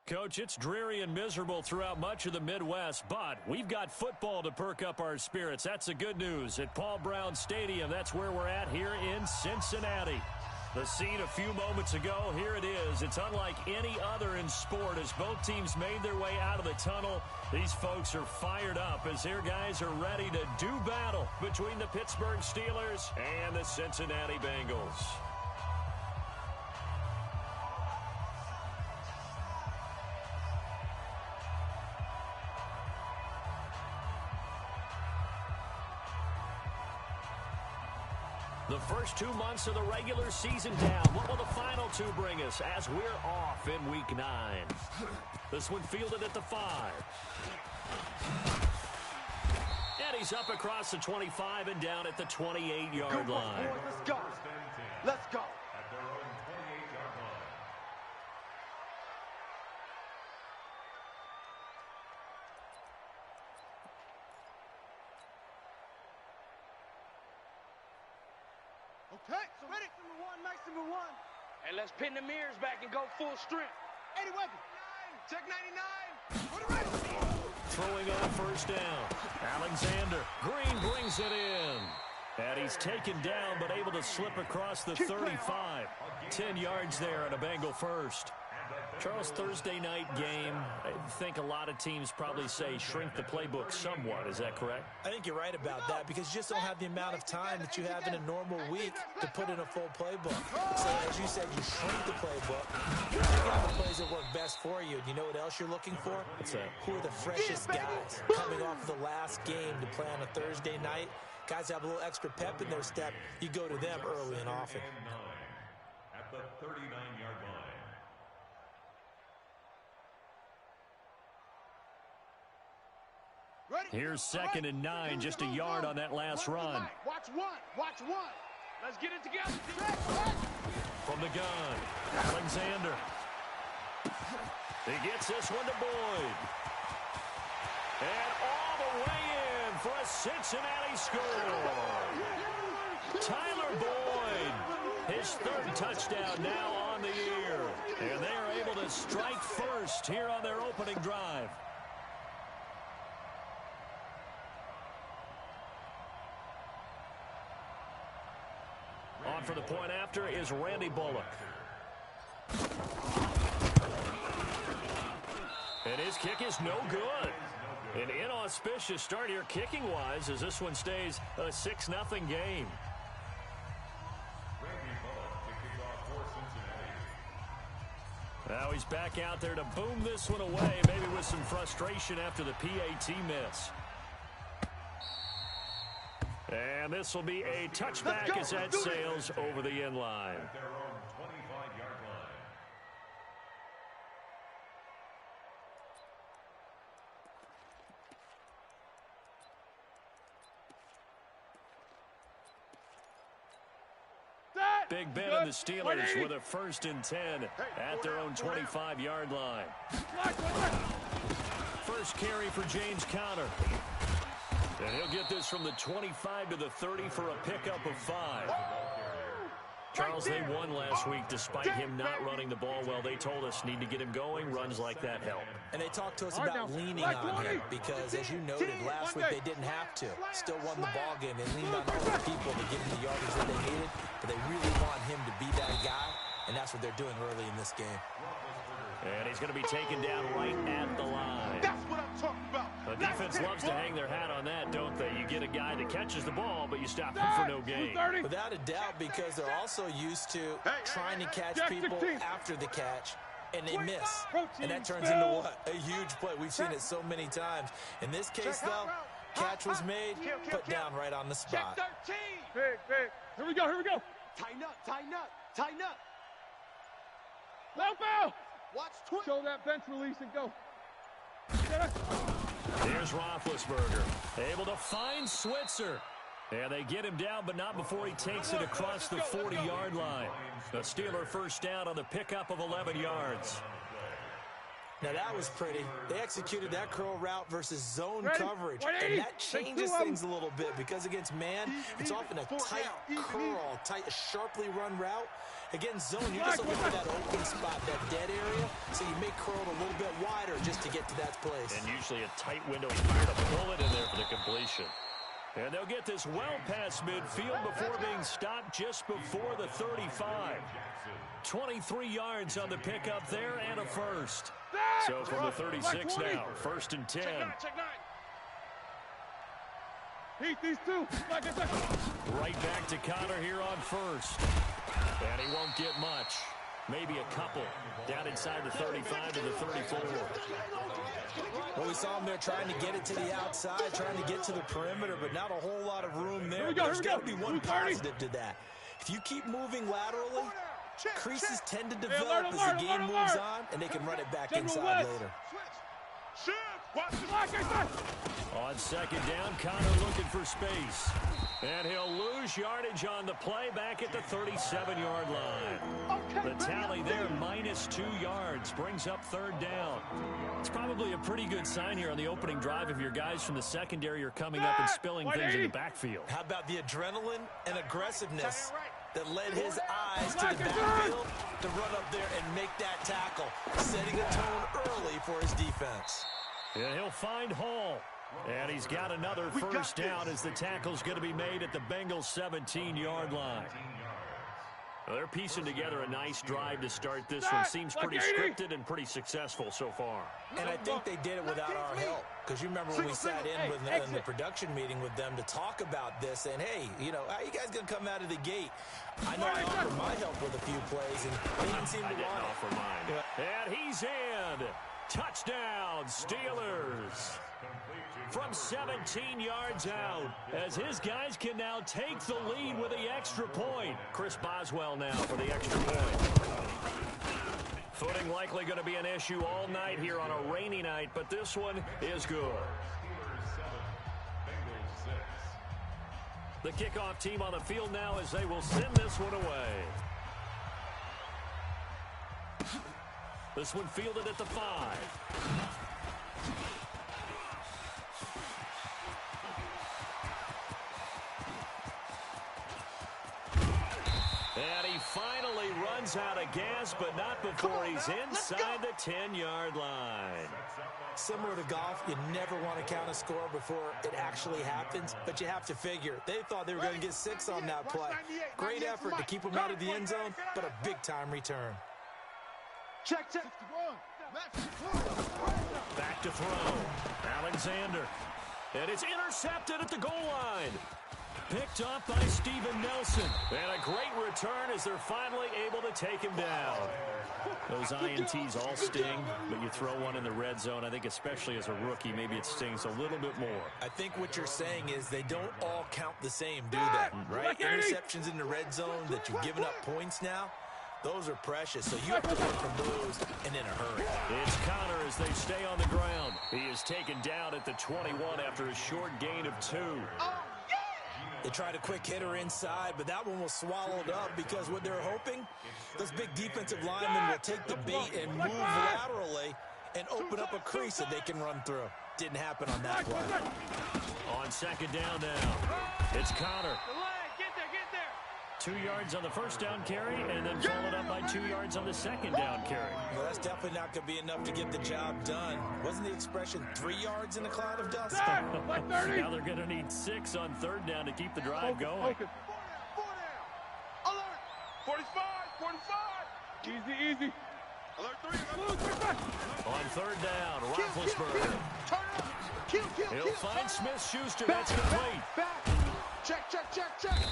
Coach, it's dreary and miserable throughout much of the Midwest, but we've got football to perk up our spirits. That's the good news. At Paul Brown Stadium, that's where we're at here in Cincinnati. The scene a few moments ago, here it is. It's unlike any other in sport as both teams made their way out of the tunnel. These folks are fired up as their guys are ready to do battle between the Pittsburgh Steelers and the Cincinnati Bengals. The first 2 months of the regular season down. What will the final two bring us as we're off in Week 9? This one fielded at the 5. And he's up across the 25 and down at the 28-yard line. Let's go. Let's go. At their own 28-yard line. Okay, so ready? Maximum one. And let's pin the mirrors back and go full strength. 80 weapon. Check 99. Put it ready. Throwing on first down. Alexander. Green brings it in. And he's taken down but able to slip across the 35. 10 yards there on a Bengal first. Charles, Thursday night game, I think a lot of teams probably say shrink the playbook somewhat. Is that correct? I think you're right about that because you just don't have the amount of time that you have in a normal week to put in a full playbook. So as you said, you shrink the playbook. You take out the plays that work best for you. And you know what else you're looking for? Who are the freshest guys coming off of the last game to play on a Thursday night? Guys have a little extra pep in their step. You go to them early and often. At the 39-yard line. Here's 2nd and 9, just a yard on that last run. Watch one. Watch one. Let's get it together. From the gun, Alexander. He gets this one to Boyd. And all the way in for a Cincinnati score. Tyler Boyd, his 3rd touchdown now on the year. And they are able to strike first here on their opening drive. On for the point after is Randy Bullock. And his kick is no good. An inauspicious start here kicking-wise as this one stays a 6-0 game. Now he's back out there to boom this one away, maybe with some frustration after the PAT miss. And this will be a touchback as that sails over the end line. At their own 25-yard line. Big Ben and the Steelers with a 1st and 10 at their own 25-yard line. First carry for James Conner. And he'll get this from the 25 to the 30 for a pickup of 5. Charles, they won last week despite him not running the ball well. They told us need to get him going. Runs like that help. And they talked to us about leaning on him because, as you noted, last week they didn't have to. Still won the ball game. They leaned on other people to give him the yardage that they needed, but they really want him to be that guy, and that's what they're doing early in this game. And he's going to be taken down right at the line. That's what I'm talking about. The defense loves to hang their hat on that, don't they? You get a guy that catches the ball, but you stop him for no gain. Without a doubt, because they're also used to trying to catch people after the catch, and they miss. And that turns into what? A huge play. We've seen it so many times. In this case, though, catch was made, put down right on the spot. Check 13. Big. Here we go. Tighten up. Low. Watch 20. Show that bench release and go. Here's Roethlisberger, able to find Switzer. And they get him down, but not before he takes it across the 40-yard line. The Steeler first down on the pickup of 11 yards. Now, that was pretty. They executed that curl route versus zone coverage, and that changes things a little bit because against man, it's often a tight curl, tight, sharply run route. Against zone, you're just looking for that open spot, that dead area, so you make curl a little bit wider just to get to that place. And usually a tight window. He fired a bullet in there for the completion. And they'll get this well past midfield before being stopped just before the 35. 23 yards on the pickup there and a first. So from the 36 now, 1st and 10. Check nine. Heat these two. Right back to Connor here on first. And he won't get much. Maybe a couple. Down inside the 35 to the 34. Well, we saw him there trying to get it to the outside, trying to get to the perimeter, but not a whole lot of room there. There's got to be one positive to that. If you keep moving laterally, creases tend to develop as the game moves on, and they can run it back inside later. On 2nd down, Connor looking for space. And he'll lose yardage on the play back at the 37-yard line. The tally there, -2 yards, brings up 3rd down. It's probably a pretty good sign here on the opening drive if your guys from the secondary are coming up and spilling things in the backfield. How about the adrenaline and aggressiveness that led his eyes to the backfield to run up there and make that tackle, setting a tone early for his defense. And he'll find Hall. And he's got another first down as the tackle's going to be made at the Bengals' 17-yard line. Well, they're piecing together a nice drive to start this one. Seems pretty scripted and pretty successful so far. And I think they did it without our help. Because you remember when we sat in the production meeting with them to talk about this, and hey, you know, how you guys going to come out of the gate? I know I offered my help with a few plays, and they didn't seem to want it. I didn't offer mine. And he's in. Touchdown, Steelers. From 17 yards out, as his guys can now take the lead with the extra point. Chris Boswell now for the extra point. Footing likely going to be an issue all night here on a rainy night, but this one is good. The kickoff team on the field now as they will send this one away. This one fielded at the 5. And he finally runs out of gas, but not before he's inside the 10-yard line. Similar to golf, you never want to count a score before it actually happens, but you have to figure. They thought they were going to get 6 on that play. Great effort to keep them out of the end zone, but a big-time return. Check. Back to throw. Alexander. And it's intercepted at the goal line. Picked up by Steven Nelson. And a great return as they're finally able to take him down. Those INTs all sting, but you throw one in the red zone, I think especially as a rookie, maybe it stings a little bit more. I think what you're saying is they don't all count the same, do they? Right? Interceptions in the red zone that you've given up points now, those are precious, so you have to work from those and in a hurry. It's Connor as they stay on the ground. He is taken down at the 21 after a short gain of 2. They tried a quick hitter inside, but that one was swallowed up because what they're hoping, those big defensive linemen will take the bait and move laterally and open up a crease that they can run through. Didn't happen on that play. On 2nd down now, it's Connor. Get there. 2 yards on the first down carry, and then followed up by 2 yards on the 2nd down carry. Well, that's definitely not going to be enough to get the job done. Wasn't the expression 3 yards in a cloud of dust? Now they're going to need 6 on 3rd down to keep the drive going. Alert. 45. Easy. Alert 3. On 3rd down, Roethlisberger. Turn it up. Kill. He'll find Smith-Schuster. That's complete. Back. Check.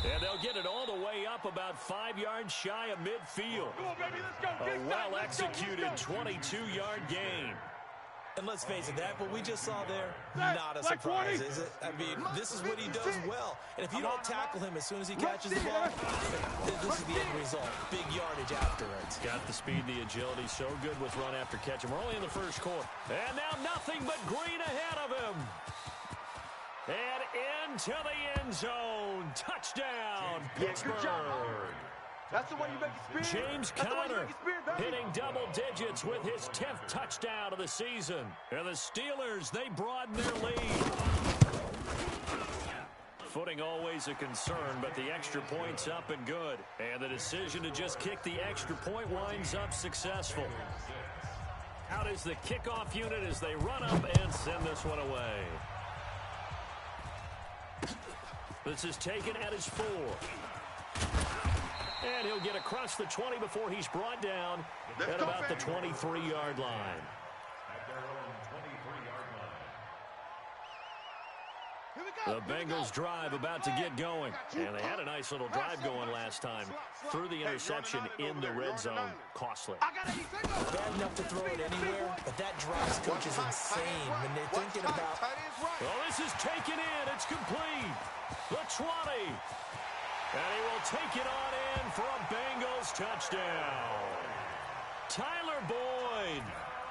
And they'll get it all the way up about 5 yards shy of midfield. Come on, baby, let's go. A well-executed 22-yard gain. And let's face it, that what we just saw there, not a surprise, is it? I mean, this is what he does well. And if you don't tackle him as soon as he catches the ball, this is the end result. Big yardage afterwards. Got the speed, the agility, so good with run after catch. And we're only in the first quarter. And now nothing but green ahead of him. And into the end zone. Touchdown, Pittsburgh. That's the way you make it spin. James Conner hitting double digits with his 10th touchdown of the season. And the Steelers, they broaden their lead. Footing always a concern, but the extra point's up and good. And the decision to just kick the extra point winds up successful. Out is the kickoff unit as they run up and send this one away. This is taken at his 4. And he'll get across the 20 before he's brought down at about the 23-yard line. The Bengals drive about to get going. And they had a nice little drive going last time. Threw the interception in the red zone. Costly. Bad enough to throw it anywhere, but that drives coaches insane when they're thinking about... Well, this is taken in. It's complete. The 20. And he will take it on in for a Bengals touchdown. Tyler Boyd,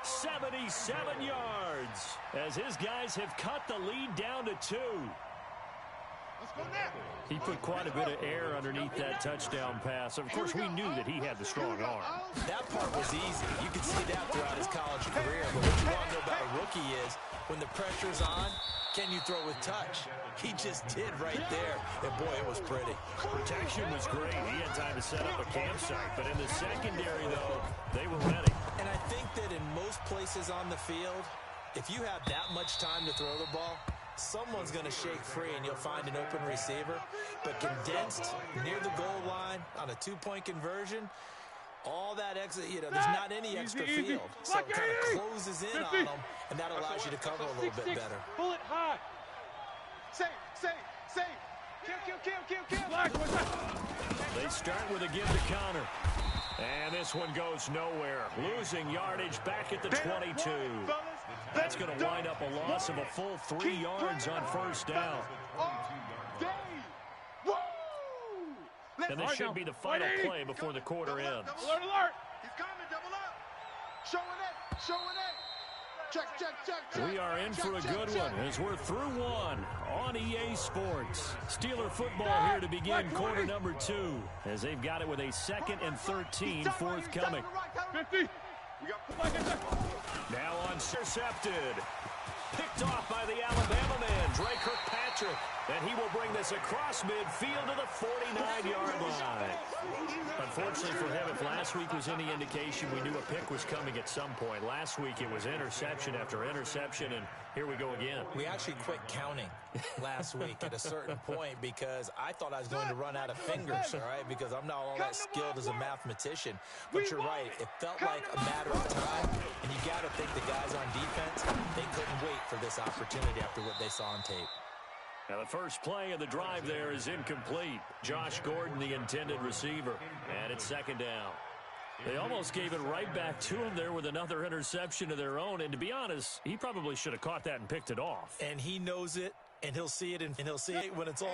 77 yards, as his guys have cut the lead down to 2. He put quite a bit of air underneath that touchdown pass. Of course, we knew that he had the strong arm. That part was easy. You could see that throughout his college career. But what you want to know about a rookie is when the pressure's on, can you throw with touch? He just did right there. And, boy, it was pretty. Protection was great. He had time to set up a campsite. But in the secondary, though, they were ready. And I think that in most places on the field, if you have that much time to throw the ball, someone's going to shake free and you'll find an open receiver. But condensed near the goal line on a 2-point conversion, all that extra, there's not any extra field. So it kind of closes in on them, and that allows you to cover a little bit better. Pull it high. Save. Kill. They start with a give to Conner. And this one goes nowhere. Losing yardage back at the 22. That's going to wind up a loss of a full 3 yards on first down. And this should be the final play before the quarter ends. Alert. He's coming, double up. Showing it. Check. We are in for a good one as we're through one on EA Sports. Steeler football here to begin quarter number 2 as they've got it with a 2nd and 13 forthcoming. 50. Now intercepted. Picked off by the Alabama man, Dre Kirkpatrick. And he will bring this across midfield to the 49-yard line. Unfortunately for him, if last week was any indication, we knew a pick was coming at some point. Last week it was interception after interception, and here we go again. We actually quit counting last week at a certain point because I thought I was going to run out of fingers, all right, because I'm not all that skilled as a mathematician. But you're right. It felt like a matter of time, and you got to think the guys on defense, they couldn't wait for this opportunity after what they saw on tape. Now the first play of the drive there is incomplete. Josh Gordon, the intended receiver, and it's 2nd down. They almost gave it right back to him there with another interception of their own, and to be honest, he probably should have caught that and picked it off. And he knows it, and he'll see it, and he'll see it when it's all